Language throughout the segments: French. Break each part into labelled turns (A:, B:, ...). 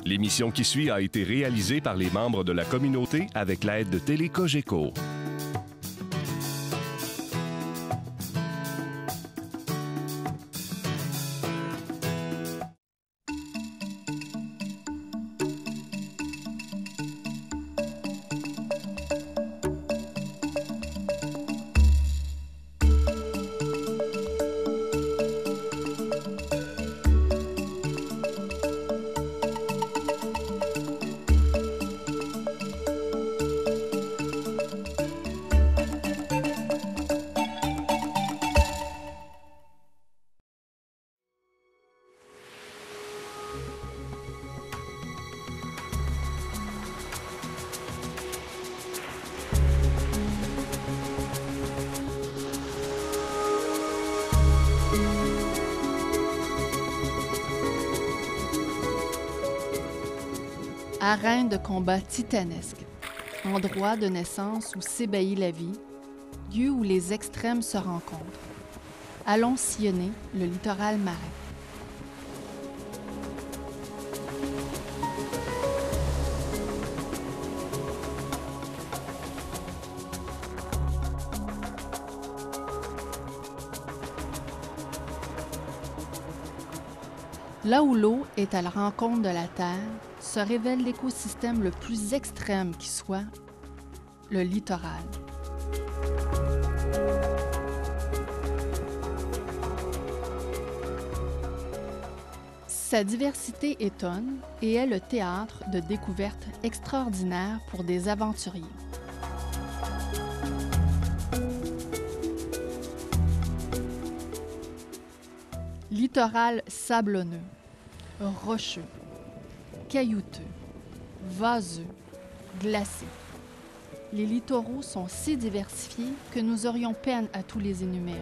A: L'émission qui suit a été réalisée par les membres de la communauté avec l'aide de Télé Cogeco.
B: Arène de combat titanesque, endroit de naissance où s'ébahit la vie, lieu où les extrêmes se rencontrent. Allons sillonner le littoral marin. Là où l'eau est à la rencontre de la Terre, se révèle l'écosystème le plus extrême qui soit, le littoral. Sa diversité étonne et est le théâtre de découvertes extraordinaires pour des aventuriers. Littoral sablonneux, rocheux, caillouteux, vaseux, glacé. Les littoraux sont si diversifiés que nous aurions peine à tous les énumérer.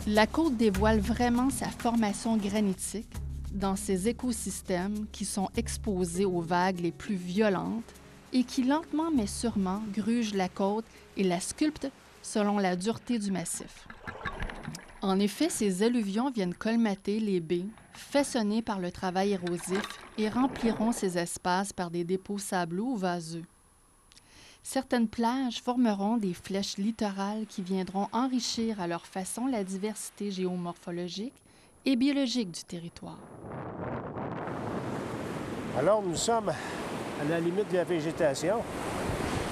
B: La côte dévoile vraiment sa formation granitique dans ces écosystèmes qui sont exposés aux vagues les plus violentes et qui lentement mais sûrement grugent la côte et la sculptent selon la dureté du massif. En effet, ces alluvions viennent colmater les baies, façonnées par le travail érosif, et rempliront ces espaces par des dépôts sableux ou vaseux. Certaines plages formeront des flèches littorales qui viendront enrichir à leur façon la diversité géomorphologique et biologique du territoire.
C: Alors, nous sommes à la limite de la végétation,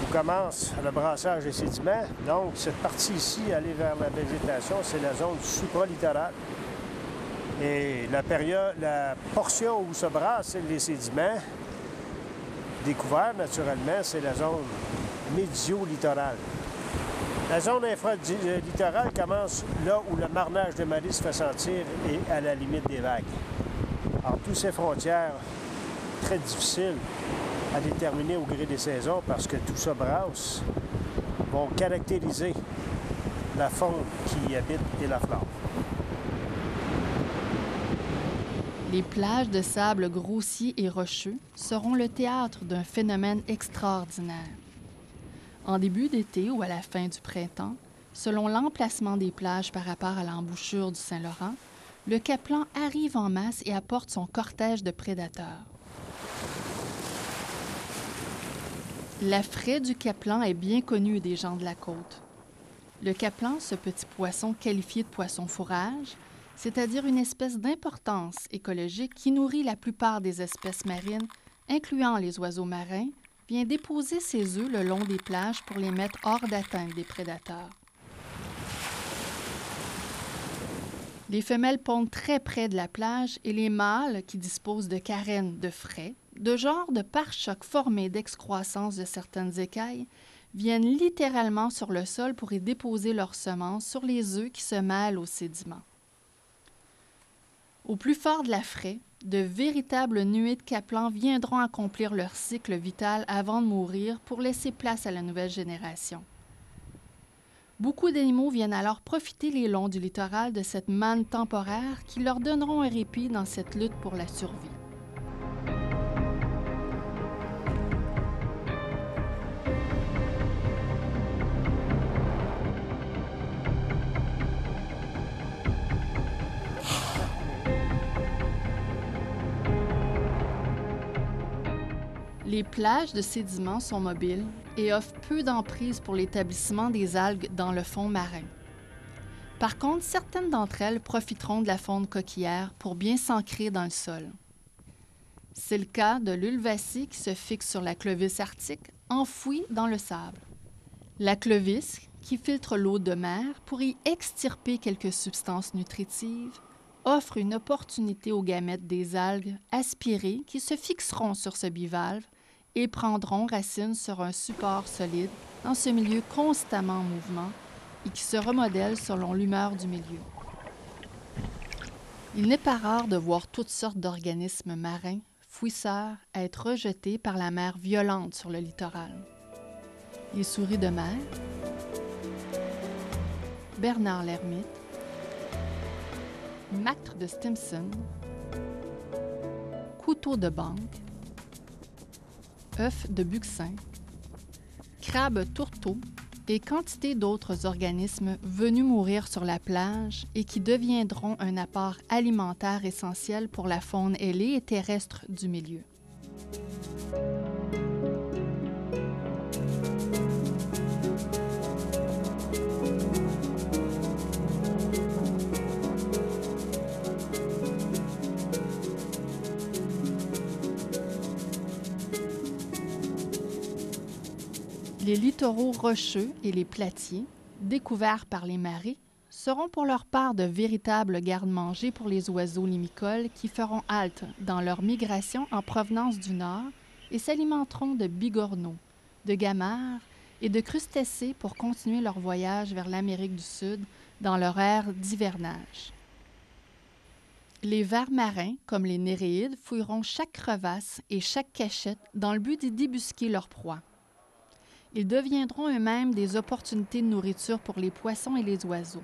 C: où commence le brassage des sédiments. Donc, cette partie ici, aller vers la végétation, c'est la zone supralittorale. Et la portion où se brassent les sédiments, découverts naturellement, c'est la zone médio-littorale. La zone infralittorale commence là où le marnage de marée se fait sentir et à la limite des vagues. Alors, toutes ces frontières très difficiles à déterminer au gré des saisons parce que tout ça brasse, vont caractériser la faune qui y habite et la flore.
B: Les plages de sable grossier et rocheux seront le théâtre d'un phénomène extraordinaire. En début d'été ou à la fin du printemps, selon l'emplacement des plages par rapport à l'embouchure du Saint-Laurent, le caplan arrive en masse et apporte son cortège de prédateurs. La fraie du caplan est bien connue des gens de la côte. Le caplan, ce petit poisson qualifié de poisson fourrage, c'est-à-dire une espèce d'importance écologique qui nourrit la plupart des espèces marines, incluant les oiseaux marins, vient déposer ses œufs le long des plages pour les mettre hors d'atteinte des prédateurs. Les femelles pondent très près de la plage et les mâles, qui disposent de carènes de frais, de genre de pare-chocs formés d'excroissance de certaines écailles, viennent littéralement sur le sol pour y déposer leurs semences sur les œufs qui se mêlent aux sédiments. Au plus fort de la fraie, de véritables nuées de caplans viendront accomplir leur cycle vital avant de mourir pour laisser place à la nouvelle génération. Beaucoup d'animaux viennent alors profiter les longs du littoral de cette manne temporaire qui leur donneront un répit dans cette lutte pour la survie. Les plages de sédiments sont mobiles et offrent peu d'emprise pour l'établissement des algues dans le fond marin. Par contre, certaines d'entre elles profiteront de la faune coquillière pour bien s'ancrer dans le sol. C'est le cas de l'ulvacie qui se fixe sur la clovis arctique, enfouie dans le sable. La clovis, qui filtre l'eau de mer pour y extirper quelques substances nutritives, offre une opportunité aux gamètes des algues aspirées qui se fixeront sur ce bivalve et prendront racine sur un support solide dans ce milieu constamment en mouvement et qui se remodèle selon l'humeur du milieu. Il n'est pas rare de voir toutes sortes d'organismes marins, fouisseurs, être rejetés par la mer violente sur le littoral. Les souris de mer, Bernard l'ermite, mactre de Stimson, couteau de banque, œuf de buxin, crabe tourteau et quantité d'autres organismes venus mourir sur la plage et qui deviendront un apport alimentaire essentiel pour la faune ailée et terrestre du milieu. Les littoraux rocheux et les platiers, découverts par les marées, seront pour leur part de véritables garde-manger pour les oiseaux limicoles qui feront halte dans leur migration en provenance du nord et s'alimenteront de bigorneaux, de gamères et de crustacés pour continuer leur voyage vers l'Amérique du Sud dans leur ère d'hivernage. Les vers marins, comme les néréides, fouilleront chaque crevasse et chaque cachette dans le but d'y débusquer leur proie. Ils deviendront eux-mêmes des opportunités de nourriture pour les poissons et les oiseaux.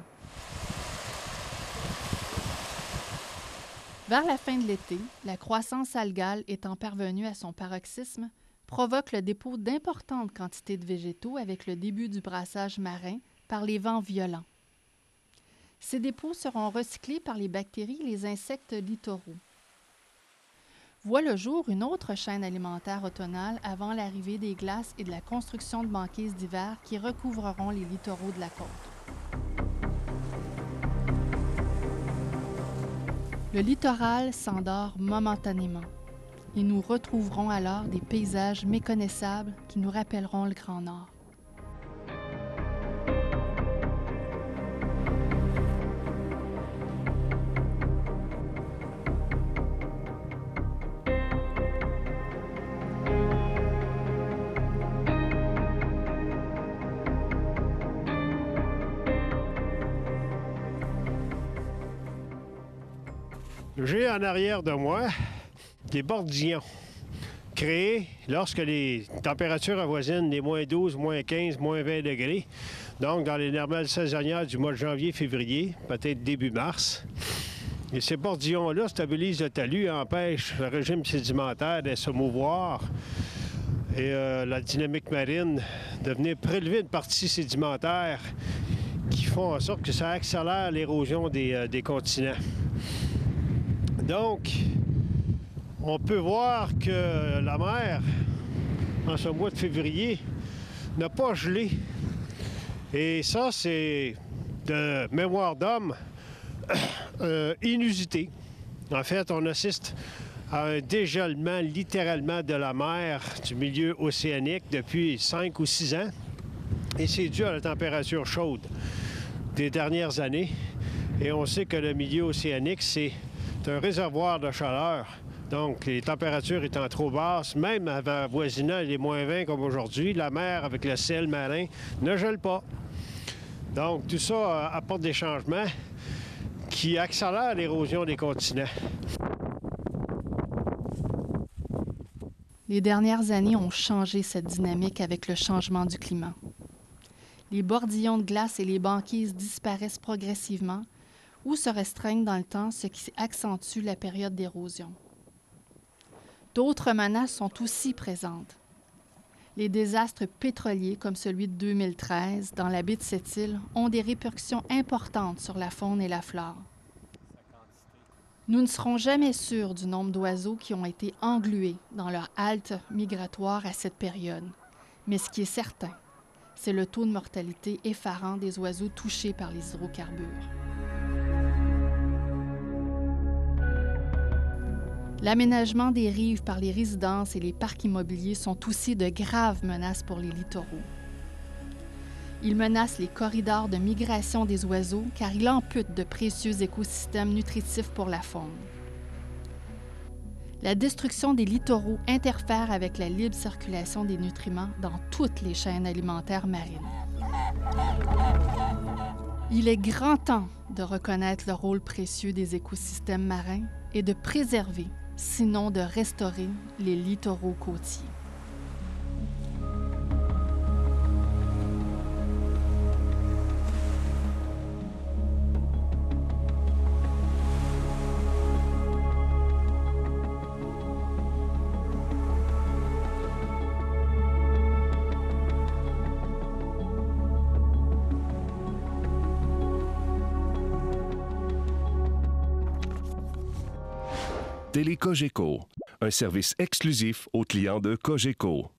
B: Vers la fin de l'été, la croissance algale étant parvenue à son paroxysme, provoque le dépôt d'importantes quantités de végétaux avec le début du brassage marin par les vents violents. Ces dépôts seront recyclés par les bactéries et les insectes littoraux. Voit le jour une autre chaîne alimentaire automnale avant l'arrivée des glaces et de la construction de banquises d'hiver qui recouvreront les littoraux de la côte. Le littoral s'endort momentanément et nous retrouverons alors des paysages méconnaissables qui nous rappelleront le Grand Nord.
C: J'ai en arrière de moi des bordillons créés lorsque les températures avoisinent les moins 12, moins 15, moins 20 degrés. Donc, dans les normales saisonnières du mois de janvier-février, peut-être début mars. Et ces bordillons-là stabilisent le talus et empêchent le régime sédimentaire de se mouvoir et la dynamique marine de venir prélever une partie sédimentaire qui font en sorte que ça accélère l'érosion des continents. Donc, on peut voir que la mer, en ce mois de février, n'a pas gelé. Et ça, c'est de mémoire d'homme inusité. En fait, on assiste à un dégèlement littéralement de la mer du milieu océanique depuis 5 ou 6 ans. Et c'est dû à la température chaude des dernières années. Et on sait que le milieu océanique, c'est un réservoir de chaleur. Donc, les températures étant trop basses, même avoisinant les moins 20 comme aujourd'hui, la mer avec le sel marin ne gèle pas. Donc, tout ça apporte des changements qui accélèrent l'érosion des continents.
B: Les dernières années ont changé cette dynamique avec le changement du climat. Les bordillons de glace et les banquises disparaissent progressivement ou se restreignent dans le temps, ce qui accentue la période d'érosion. D'autres menaces sont aussi présentes. Les désastres pétroliers, comme celui de 2013 dans la baie de Sept-Îles, ont des répercussions importantes sur la faune et la flore. Nous ne serons jamais sûrs du nombre d'oiseaux qui ont été englués dans leur halte migratoire à cette période. Mais ce qui est certain, c'est le taux de mortalité effarant des oiseaux touchés par les hydrocarbures. L'aménagement des rives par les résidences et les parcs immobiliers sont aussi de graves menaces pour les littoraux. Ils menacent les corridors de migration des oiseaux car ils amputent de précieux écosystèmes nutritifs pour la faune. La destruction des littoraux interfère avec la libre circulation des nutriments dans toutes les chaînes alimentaires marines. Il est grand temps de reconnaître le rôle précieux des écosystèmes marins et de préserver, sinon de restaurer, les littoraux côtiers.
A: Télé Cogeco, un service exclusif aux clients de Cogeco.